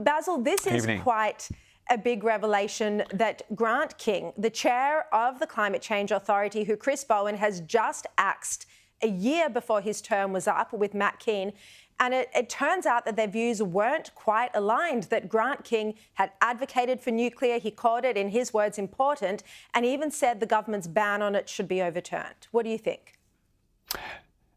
Basil, this is quite a big revelation that Grant King, the chair of the Climate Change Authority, who Chris Bowen has just axed a year before his term was up with Matt Keane, and it turns out that their views weren't quite aligned, that Grant King had advocated for nuclear. He called it, in his words, important, and even said the government's ban on it should be overturned. What do you think?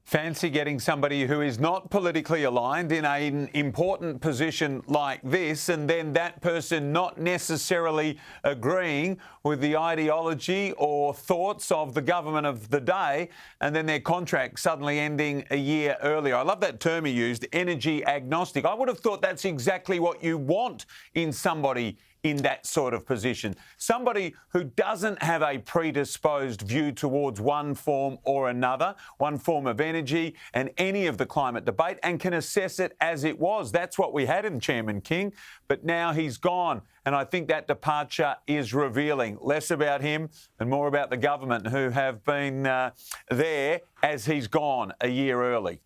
Fancy getting somebody who is not politically aligned in an important position like this, and then that person not necessarily agreeing with the ideology or thoughts of the government of the day, and then their contract suddenly ending a year earlier. I love that term he used, energy agnostic. I would have thought that's exactly what you want in somebody in that sort of position. Somebody who doesn't have a predisposed view towards one form or another, one form of energy and any of the climate debate, and can assess it as it was. That's what we had in Chairman King, but now he's gone. And I think that departure is revealing less about him and more about the government, who have been there as he's gone a year early.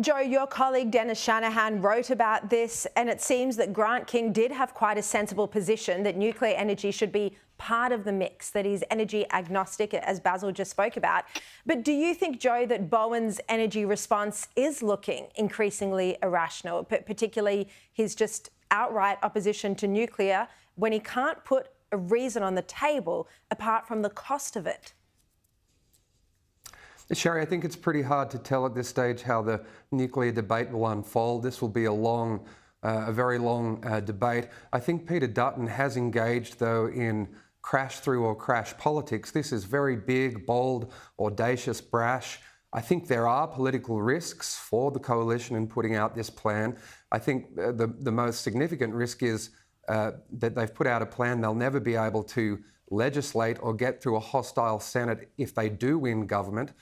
Joe, your colleague Dennis Shanahan wrote about this, and it seems that Grant King did have quite a sensible position that nuclear energy should be part of the mix, that he's energy agnostic, as Basil just spoke about. But do you think, Joe, that Bowen's energy response is looking increasingly irrational, particularly his just outright opposition to nuclear, when he can't put a reason on the table apart from the cost of it? Sharri, I think it's pretty hard to tell at this stage how the nuclear debate will unfold. This will be a very long debate. I think Peter Dutton has engaged, though, in crash through or crash politics. This is very big, bold, audacious, brash. I think there are political risks for the coalition in putting out this plan. I think the most significant risk is that they've put out a plan they'll never be able to legislate or get through a hostile Senate if they do win government.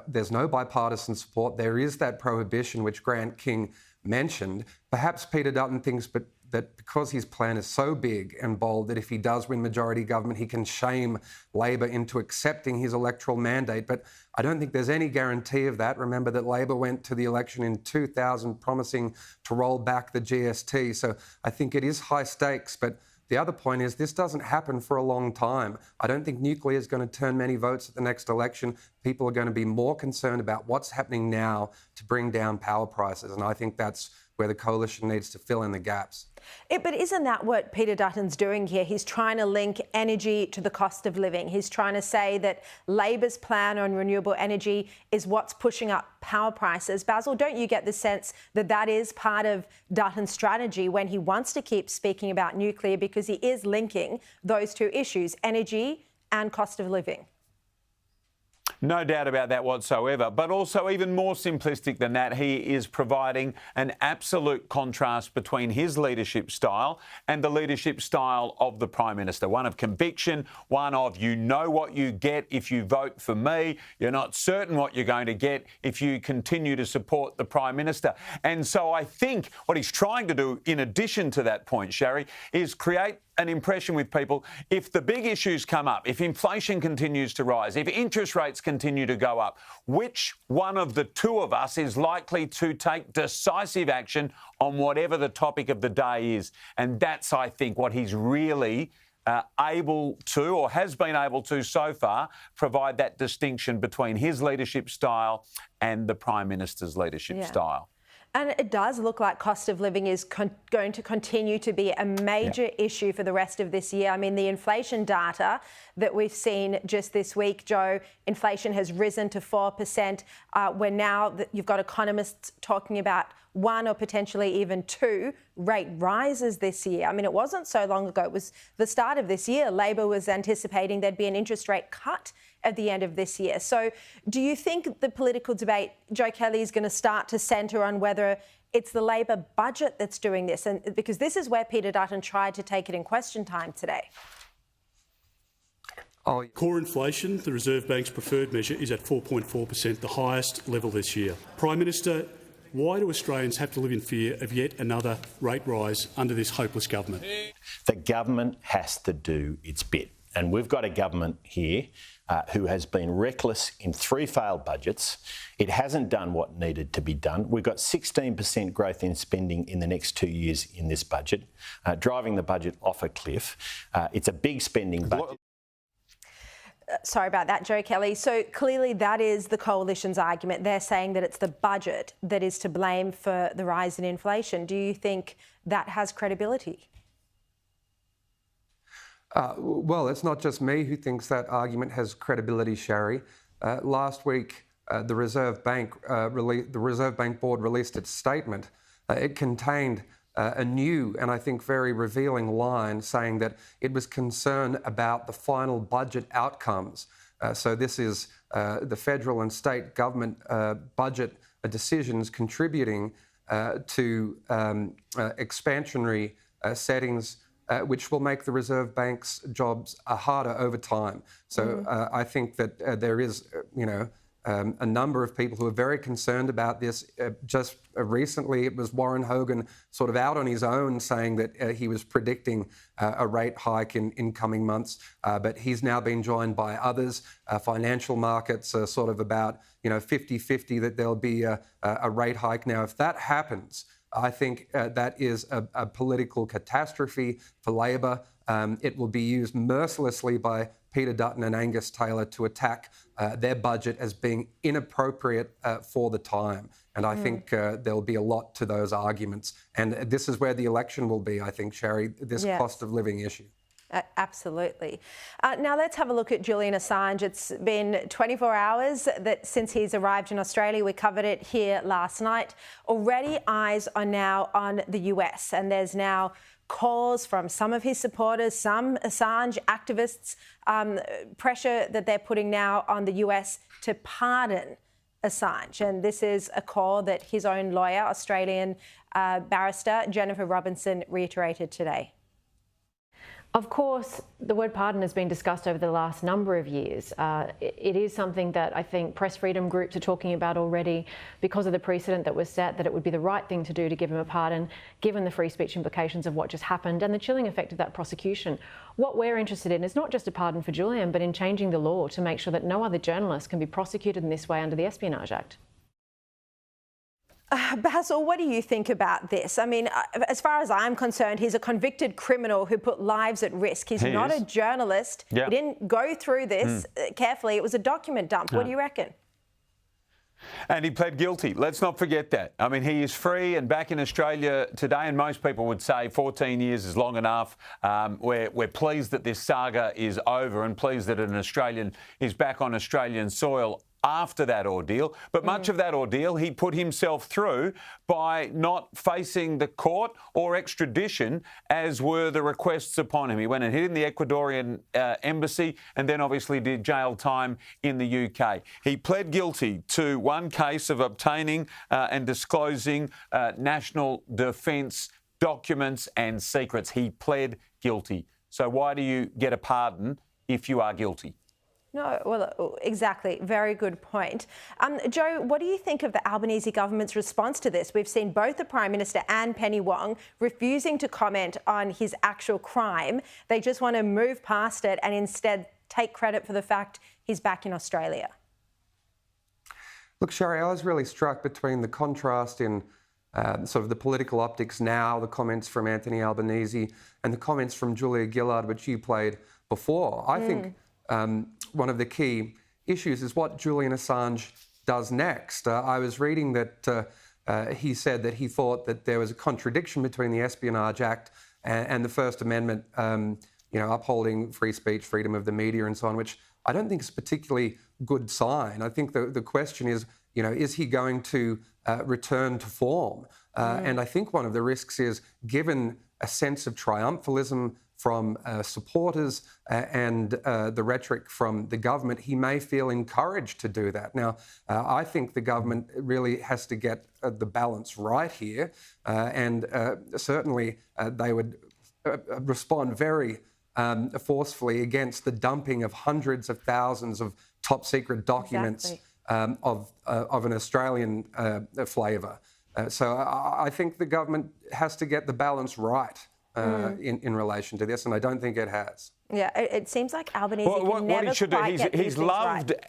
There's no bipartisan support. There is that prohibition which Grant King mentioned. Perhaps Peter Dutton thinks that because his plan is so big and bold that if he does win majority government, he can shame Labor into accepting his electoral mandate. But I don't think there's any guarantee of that. Remember that Labor went to the election in 2000 promising to roll back the GST. So I think it is high stakes. But the other point is this doesn't happen for a long time. I don't think nuclear is going to turn many votes at the next election. People are going to be more concerned about what's happening now to bring down power prices. And I think that's where the coalition needs to fill in the gaps. But isn't that what Peter Dutton's doing here? He's trying to link energy to the cost of living. He's trying to say that Labor's plan on renewable energy is what's pushing up power prices. Basil, don't you get the sense that that is part of Dutton's strategy when he wants to keep speaking about nuclear, because he is linking those two issues, energy and cost of living? No doubt about that whatsoever. But also, even more simplistic than that, he is providing an absolute contrast between his leadership style and the leadership style of the Prime Minister. One of conviction, one of you know what you get if you vote for me. You're not certain what you're going to get if you continue to support the Prime Minister. And so I think what he's trying to do, in addition to that point, Sharri, is create an impression with people. If the big issues come up, if inflation continues to rise, if interest rates continue to go up, which one of the two of us is likely to take decisive action on whatever the topic of the day is? And that's, I think, what he's really able to, or has been able to so far, provide that distinction between his leadership style and the Prime Minister's leadership style. And it does look like cost of living is going to continue to be a major issue for the rest of this year. I mean, the inflation data that we've seen just this week, Joe, inflation has risen to 4%. Where now you've got economists talking about 1 or potentially even 2 rate rises this year. I mean, it wasn't so long ago. It was the start of this year. Labor was anticipating there'd be an interest rate cut at the end of this year. So do you think the political debate, Joe Kelly, is going to start to centre on whether it's the Labor budget that's doing this? And because this is where Peter Dutton tried to take it in question time today. Core inflation, the Reserve Bank's preferred measure, is at 4.4%, the highest level this year. Prime Minister, why do Australians have to live in fear of yet another rate rise under this hopeless government? The government has to do its bit. And we've got a government here who has been reckless in 3 failed budgets. It hasn't done what needed to be done. We've got 16% growth in spending in the next 2 years in this budget, driving the budget off a cliff. It's a big spending budget. Sorry about that, Joe Kelly. So clearly that is the coalition's argument. They're saying that it's the budget that is to blame for the rise in inflation. Do you think that has credibility? Well, it's not just me who thinks that argument has credibility, Sharri. Last week, the Reserve Bank Board released its statement. It contained a new and I think very revealing line saying that it was concerned about the final budget outcomes. So this is the federal and state government budget decisions contributing to expansionary settings which will make the Reserve Bank's jobs harder over time. So I think that there is, a number of people who are very concerned about this. Just recently, it was Warren Hogan sort of out on his own saying that he was predicting a rate hike in coming months, but he's now been joined by others. Financial markets are sort of about, 50-50 that there'll be a rate hike. Now, if that happens, I think that is a political catastrophe for Labor. It will be used mercilessly by Peter Dutton and Angus Taylor to attack their budget as being inappropriate for the time. And I think there'll be a lot to those arguments. And this is where the election will be, I think, Sharri, this cost of living issue. Absolutely. Now let's have a look at Julian Assange. It's been 24 hours since he's arrived in Australia. We covered it here last night. Already eyes are now on the US, and there's now calls from some of his supporters, some Assange activists, pressure that they're putting now on the US to pardon Assange. And this is a call that his own lawyer, Australian barrister Jennifer Robinson, reiterated today. Of course, the word pardon has been discussed over the last number of years. It is something that I think press freedom groups are talking about already because of the precedent that was set, that it would be the right thing to do to give him a pardon, given the free speech implications of what just happened and the chilling effect of that prosecution. What we're interested in is not just a pardon for Julian, but in changing the law to make sure that no other journalist can be prosecuted in this way under the Espionage Act. Basil, what do you think about this? I mean, as far as I'm concerned, he's a convicted criminal who put lives at risk. He's not a journalist. He didn't go through this carefully. It was a document dump. What do you reckon? And he pled guilty. Let's not forget that. I mean, he is free and back in Australia today, and most people would say 14 years is long enough. We're pleased that this saga is over and pleased that an Australian is back on Australian soil after that ordeal. But much of that ordeal he put himself through by not facing the court or extradition, as were the requests upon him. He went and hid in the Ecuadorian embassy and then obviously did jail time in the UK. He pled guilty to one case of obtaining and disclosing national defence documents and secrets. He pled guilty. So why do you get a pardon if you are guilty? No, well, exactly. Very good point. Joe, what do you think of the Albanese government's response to this? We've seen both the Prime Minister and Penny Wong refusing to comment on his actual crime. They just want to move past it and instead take credit for the fact he's back in Australia. Look, Sharri, I was really struck between the contrast in sort of the political optics now, the comments from Anthony Albanese and the comments from Julia Gillard, which you played before. I think one of the key issues is what Julian Assange does next. I was reading that he said that he thought that there was a contradiction between the Espionage Act and the First Amendment, upholding free speech, freedom of the media and so on, which I don't think is a particularly good sign. I think the question is, is he going to return to form? And I think one of the risks is, given a sense of triumphalism from supporters and the rhetoric from the government, he may feel encouraged to do that. Now, I think the government really has to get the balance right here, and certainly they would respond very forcefully against the dumping of hundreds of thousands of top secret documents of an Australian flavour. So I think the government has to get the balance right in relation to this, and I don't think it has. Yeah, it seems like Albanese Well, can never what he should do, quite get these he's things loved. right.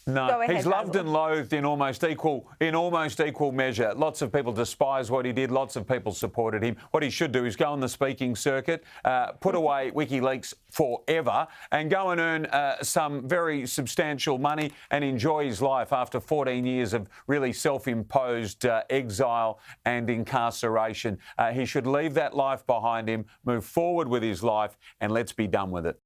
No, Go ahead, he's loved Basil. and loathed in almost equal measure. Lots of people despise what he did. Lots of people supported him. What he should do is go on the speaking circuit, put away WikiLeaks forever, and go and earn some very substantial money and enjoy his life after 14 years of really self-imposed exile and incarceration. He should leave that life behind him, move forward with his life, and let's be done with it.